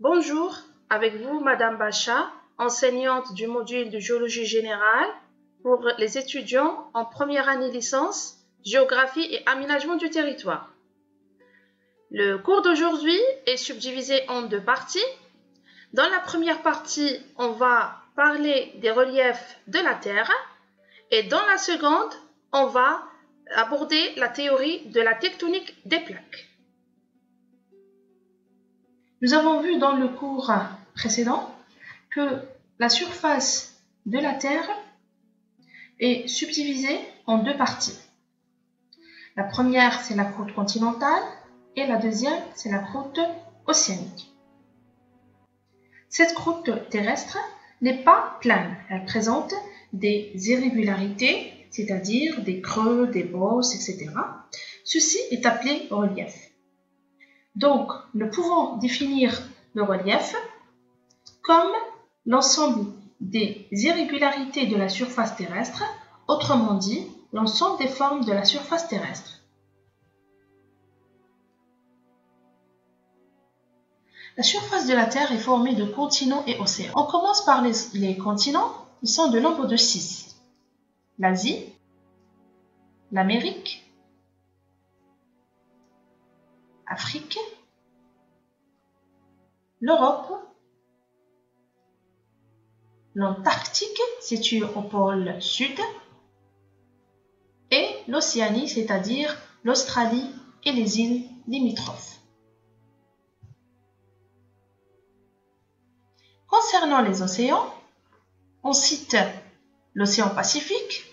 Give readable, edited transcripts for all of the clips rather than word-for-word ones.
Bonjour, avec vous Madame Bacha, enseignante du module de géologie générale pour les étudiants en première année licence, géographie et aménagement du territoire. Le cours d'aujourd'hui est subdivisé en deux parties. Dans la première partie, on va parler des reliefs de la Terre et dans la seconde, on va aborder la théorie de la tectonique des plaques. Nous avons vu dans le cours précédent que la surface de la Terre est subdivisée en deux parties. La première, c'est la croûte continentale et la deuxième, c'est la croûte océanique. Cette croûte terrestre n'est pas plane, elle présente des irrégularités, c'est-à-dire des creux, des bosses, etc. Ceci est appelé relief. Donc, nous pouvons définir le relief comme l'ensemble des irrégularités de la surface terrestre, autrement dit, l'ensemble des formes de la surface terrestre. La surface de la Terre est formée de continents et océans. On commence par les continents, ils sont de nombre de 6. L'Asie, l'Amérique, Afrique, l'Europe, l'Antarctique situé au pôle sud et l'Océanie, c'est-à-dire l'Australie et les îles limitrophes. Concernant les océans, on cite l'océan Pacifique,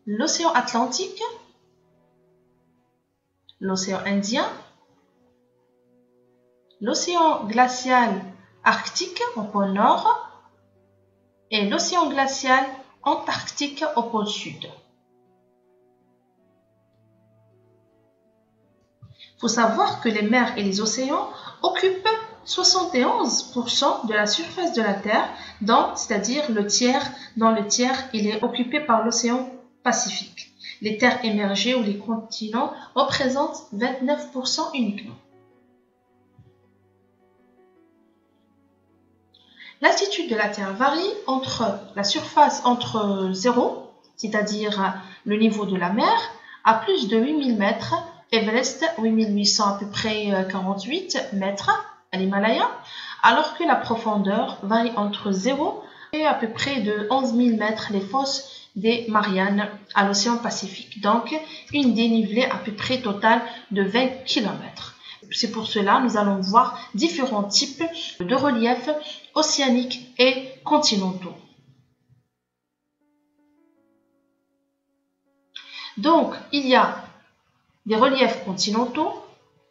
l'océan Atlantique, l'océan Indien, l'océan glacial arctique au pôle nord et l'océan glacial antarctique au pôle sud. Il faut savoir que les mers et les océans occupent 71% de la surface de la Terre, c'est-à-dire dans le tiers, il est occupé par l'océan Pacifique. Les terres émergées ou les continents représentent 29% uniquement. L'altitude de la Terre varie entre 0, c'est-à-dire le niveau de la mer, à plus de 8000 mètres, Everest 8800 à peu près 48 mètres à l'Himalaya, alors que la profondeur varie entre 0 et à peu près de 11 000 mètres les fosses des Mariannes à l'océan Pacifique. Donc, une dénivelée à peu près totale de 20 km. C'est pour cela que nous allons voir différents types de reliefs océaniques et continentaux. Donc, il y a des reliefs continentaux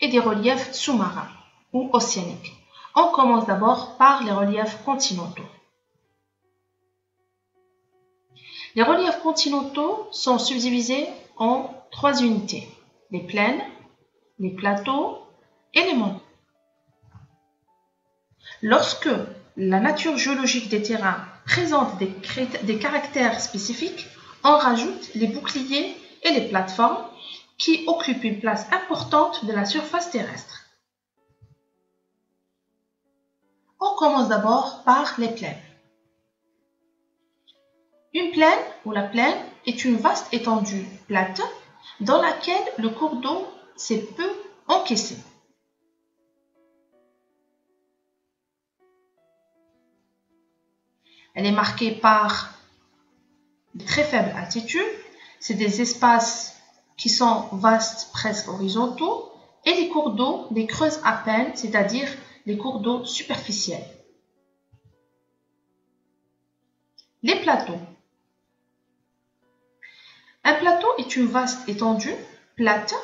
et des reliefs sous-marins ou océaniques. On commence d'abord par les reliefs continentaux. Les reliefs continentaux sont subdivisés en 3 unités, les plaines, les plateaux et les montagnes. Lorsque la nature géologique des terrains présente des caractères spécifiques, on rajoute les boucliers et les plateformes qui occupent une place importante de la surface terrestre. On commence d'abord par les plaines. Une plaine ou la plaine est une vaste étendue plate dans laquelle le cours d'eau s'est peu encaissé. Elle est marquée par de très faibles altitudes, c'est des espaces qui sont vastes, presque horizontaux, et les cours d'eau les creusent à peine, c'est-à-dire les cours d'eau superficiels. Les plateaux. Un plateau est une vaste étendue plate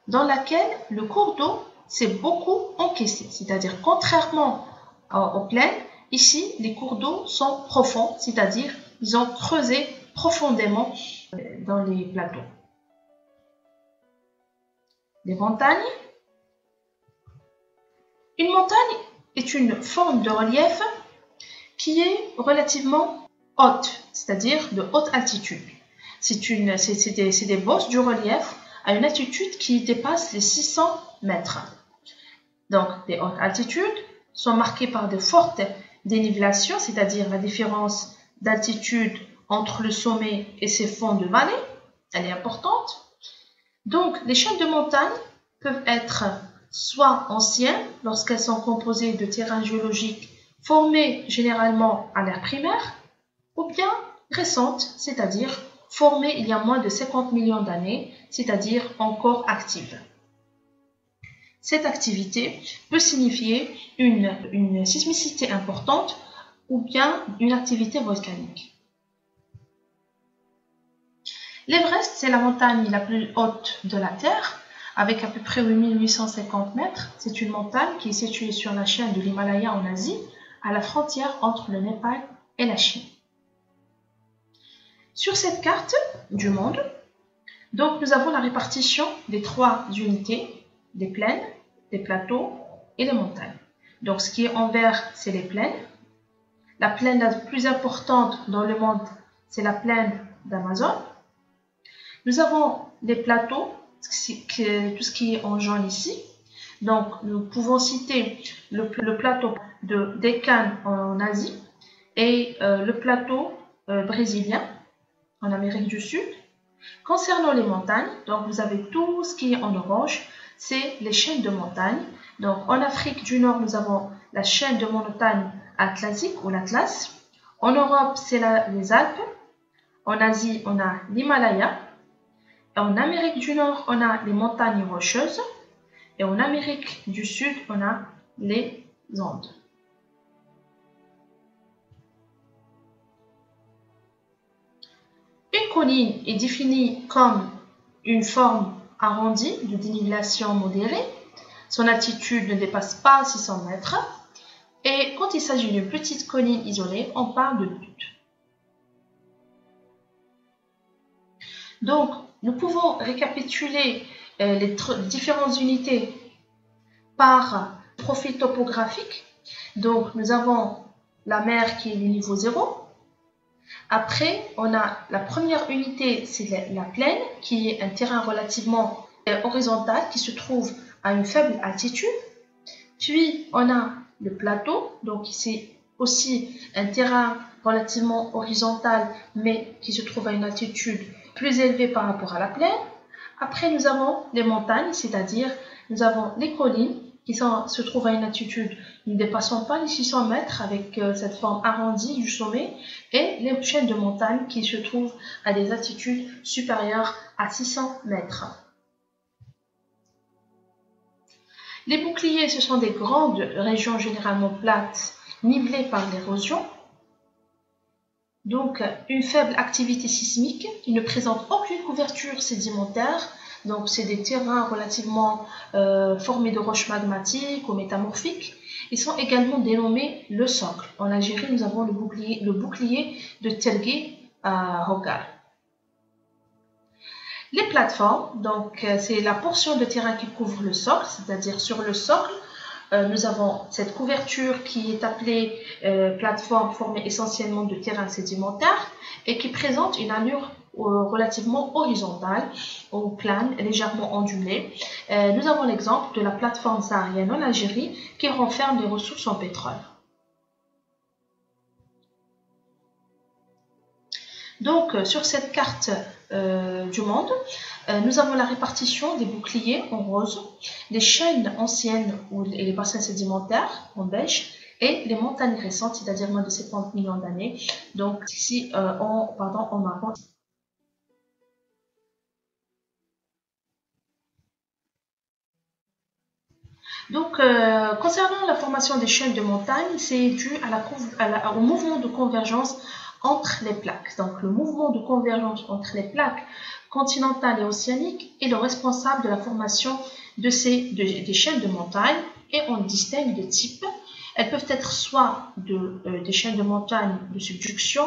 dans laquelle le cours d'eau s'est beaucoup encaissé, c'est-à-dire contrairement aux plaines, ici les cours d'eau sont profonds, c'est-à-dire ils ont creusé profondément dans les plateaux. Les montagnes. Une montagne est une forme de relief qui est relativement haute, c'est-à-dire de haute altitude. C'est des bosses du relief à une altitude qui dépasse les 600 mètres. donc des hautes altitudes, sont marquées par de fortes dénivelations, c'est-à-dire la différence d'altitude entre le sommet et ses fonds de vallée, elle est importante. Donc, les chaînes de montagne peuvent être soit anciennes, lorsqu'elles sont composées de terrains géologiques formés généralement à l'ère primaire, ou bien récentes, c'est-à-dire formées il y a moins de 50 millions d'années, c'est-à-dire encore actives. Cette activité peut signifier une sismicité importante ou bien une activité volcanique. L'Everest, c'est la montagne la plus haute de la Terre, avec à peu près 8850 mètres. C'est une montagne qui est située sur la chaîne de l'Himalaya en Asie, à la frontière entre le Népal et la Chine. Sur cette carte du monde, donc nous avons la répartition des trois unités, des plaines, des plateaux et les montagnes. Donc ce qui est en vert, c'est les plaines. La plaine la plus importante dans le monde, c'est la plaine d'Amazon. Nous avons les plateaux, tout ce qui est en jaune ici. Donc, nous pouvons citer le plateau de Deccan en Asie et le plateau brésilien en Amérique du Sud. Concernant les montagnes, donc vous avez tout ce qui est en orange, c'est les chaînes de montagnes. Donc, en Afrique du Nord, nous avons la chaîne de montagne atlantique ou l'Atlas. En Europe, c'est les Alpes. En Asie, on a l'Himalaya. En Amérique du Nord, on a les montagnes rocheuses et en Amérique du Sud, on a les Andes. Une colline est définie comme une forme arrondie de dénivellation modérée. Son altitude ne dépasse pas 600 mètres. Et quand il s'agit d'une petite colline isolée, on parle de butte. Donc, nous pouvons récapituler les différentes unités par profil topographique. Donc, nous avons la mer qui est le niveau 0. Après, on a la première unité, c'est la plaine, qui est un terrain relativement horizontal qui se trouve à une faible altitude. Puis, on a le plateau, donc c'est aussi un terrain relativement horizontal, mais qui se trouve à une altitude plus élevée par rapport à la plaine. Après, nous avons les montagnes, c'est-à-dire nous avons les collines qui se trouvent à une altitude ne dépassant pas les 600 mètres avec cette forme arrondie du sommet, et les chaînes de montagnes qui se trouvent à des altitudes supérieures à 600 mètres. Les boucliers, ce sont des grandes régions généralement plates, nivelées par l'érosion. Donc, une faible activité sismique, ils ne présentent aucune couverture sédimentaire. Donc, c'est des terrains relativement formés de roches magmatiques ou métamorphiques. Ils sont également dénommés le socle. En Algérie, nous avons le bouclier de Telgé à Hogar. Les plateformes, donc c'est la portion de terrain qui couvre le socle, c'est-à-dire sur le socle, nous avons cette couverture qui est appelée plateforme formée essentiellement de terrain sédimentaire et qui présente une allure relativement horizontale ou plane, légèrement ondulée. Nous avons l'exemple de la plateforme saharienne en Algérie qui renferme des ressources en pétrole. Donc, sur cette carte du monde, nous avons la répartition des boucliers en rose, les chaînes anciennes et les bassins sédimentaires en beige, et les montagnes récentes, c'est-à-dire moins de 50 millions d'années, donc ici en marron. Donc, concernant la formation des chaînes de montagne, c'est dû au mouvement de convergence entre les plaques. Donc, le mouvement de convergence entre les plaques continentales et océaniques est le responsable de la formation des chaînes de montagne, et on distingue de types. Elles peuvent être soit des chaînes de montagne de subduction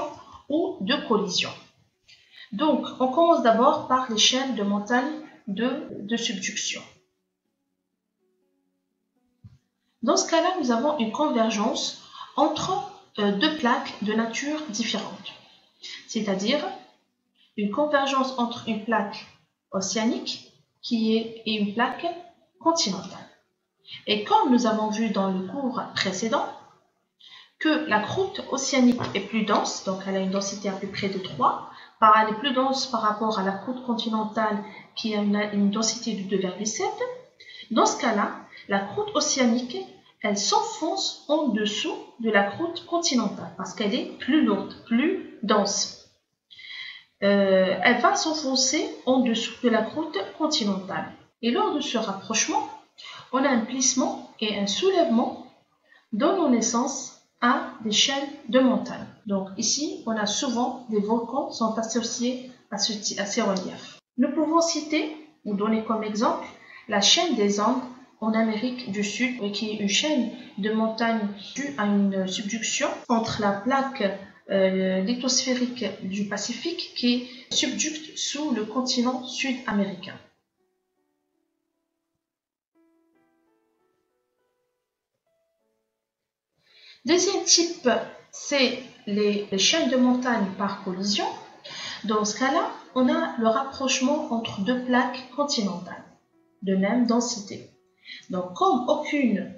ou de collision. Donc, on commence d'abord par les chaînes de montagne de subduction. Dans ce cas-là, nous avons une convergence entre deux plaques de nature différente, c'est-à-dire une convergence entre une plaque océanique et une plaque continentale. Et comme nous avons vu dans le cours précédent, que la croûte océanique est plus dense, donc elle a une densité à peu près de 3, elle est plus dense par rapport à la croûte continentale qui a une densité de 2,7. Dans ce cas-là, la croûte océanique, elle s'enfonce en dessous de la croûte continentale parce qu'elle est plus lourde, plus dense. Elle va s'enfoncer en dessous de la croûte continentale. Et lors de ce rapprochement, on a un plissement et un soulèvement donnant naissance à des chaînes de montagnes. Donc ici, on a souvent des volcans qui sont associés à ces reliefs. Nous pouvons citer ou donner comme exemple la chaîne des Andes en Amérique du Sud, qui est une chaîne de montagnes due à une subduction entre la plaque lithosphérique du Pacifique qui subducte sous le continent sud-américain. Deuxième type, c'est les chaînes de montagnes par collision. Dans ce cas-là, on a le rapprochement entre deux plaques continentales de même densité. Donc, comme aucune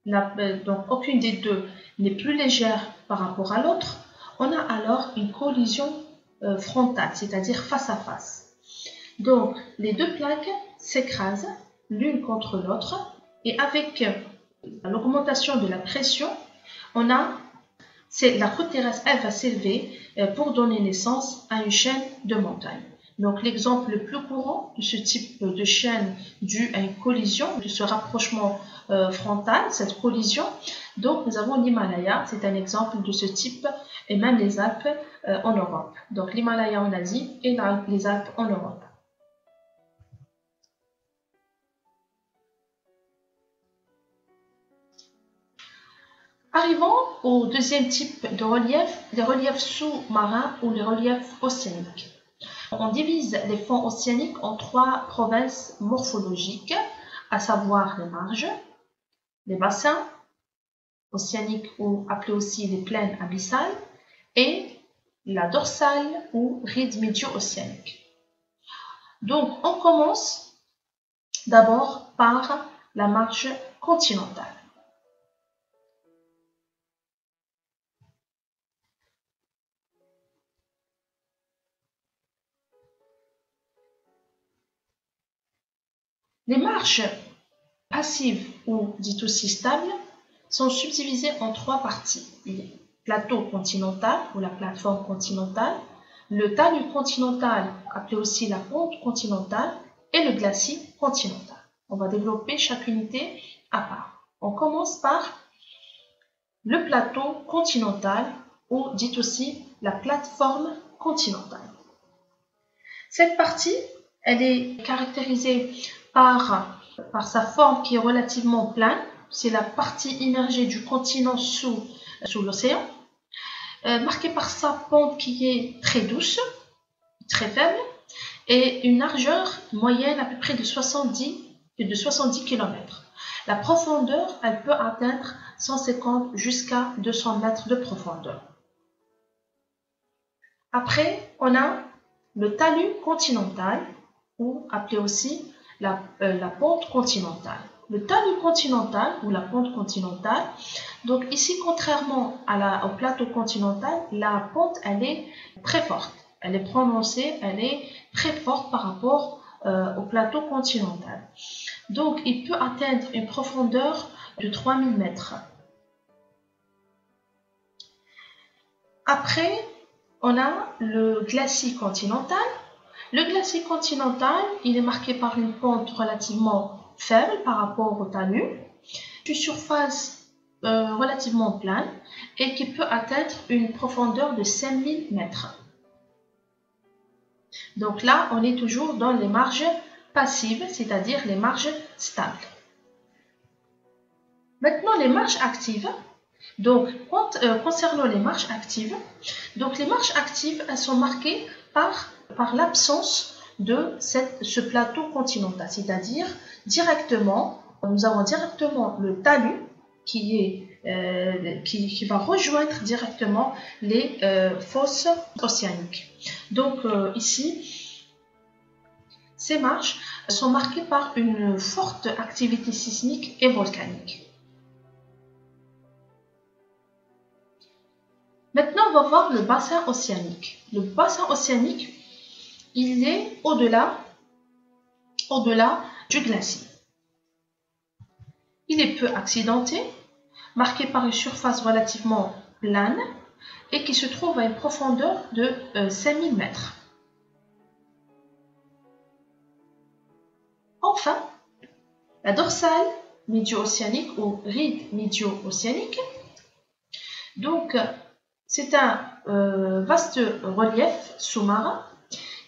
des deux n'est plus légère par rapport à l'autre, on a alors une collision frontale, c'est-à-dire face à face. Donc, les deux plaques s'écrasent l'une contre l'autre et avec l'augmentation de la pression, la croûte terrestre elle va s'élever pour donner naissance à une chaîne de montagnes. Donc l'exemple le plus courant de ce type de chaîne due à une collision, de ce rapprochement frontal, cette collision, donc nous avons l'Himalaya, c'est un exemple de ce type, et même les Alpes en Europe. Donc l'Himalaya en Asie et les Alpes en Europe. Arrivons au deuxième type de relief, les reliefs sous-marins ou les reliefs océaniques. On divise les fonds océaniques en 3 provinces morphologiques, à savoir les marges, les bassins océaniques ou appelés aussi les plaines abyssales et la dorsale ou ride médio-océanique. Donc on commence d'abord par la marge continentale. Les marges passives ou dites aussi stables sont subdivisées en 3 parties. Le plateau continental ou la plateforme continentale, le talus continental appelé aussi la pente continentale et le glacis continental. On va développer chaque unité à part. On commence par le plateau continental ou dit aussi la plateforme continentale. Cette partie, elle est caractérisée par sa forme qui est relativement plane. C'est la partie immergée du continent sous l'océan, marquée par sa pente qui est très douce, très faible, et une largeur moyenne à peu près de 70 km. La profondeur, elle peut atteindre 150 jusqu'à 200 mètres de profondeur. Après, on a le talus continental, ou appelé aussi la pente continentale. Le talus continental ou la pente continentale, donc ici, contrairement au plateau continental, la pente, elle est très forte. Elle est prononcée, elle est très forte par rapport au plateau continental. Donc, il peut atteindre une profondeur de 3000 mètres. Après, on a le glacis continental. Le glacis continental, il est marqué par une pente relativement faible par rapport au talus, une surface relativement plane et qui peut atteindre une profondeur de 5000 mètres. Donc là, on est toujours dans les marges passives, c'est-à-dire les marges stables. Maintenant, les marges actives. Donc, concernant les marges actives, donc les marges actives, elles sont marquées par l'absence de ce plateau continental, c'est-à-dire directement, nous avons directement le talus qui va rejoindre directement les fosses océaniques. Donc ici, Ces marches sont marquées par une forte activité sismique et volcanique. Maintenant, on va voir le bassin océanique. Le bassin océanique, il est au-delà du glacier. Il est peu accidenté, marqué par une surface relativement plane et qui se trouve à une profondeur de 5000 mètres. Enfin, la dorsale médio-océanique ou ride médio-océanique, donc c'est un vaste relief sous-marin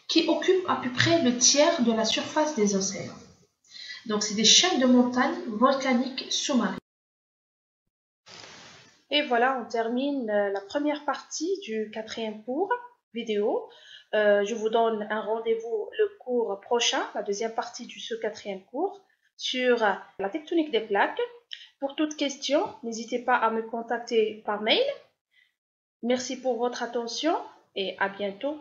qui occupe à peu près le tiers de la surface des océans. Donc c'est des chaînes de montagnes volcaniques sous-marines. Et voilà, on termine la première partie du 4e cours vidéo. Je vous donne un rendez-vous le cours prochain, la deuxième partie de ce 4e cours, sur la tectonique des plaques. Pour toute question, n'hésitez pas à me contacter par mail. Merci pour votre attention et à bientôt.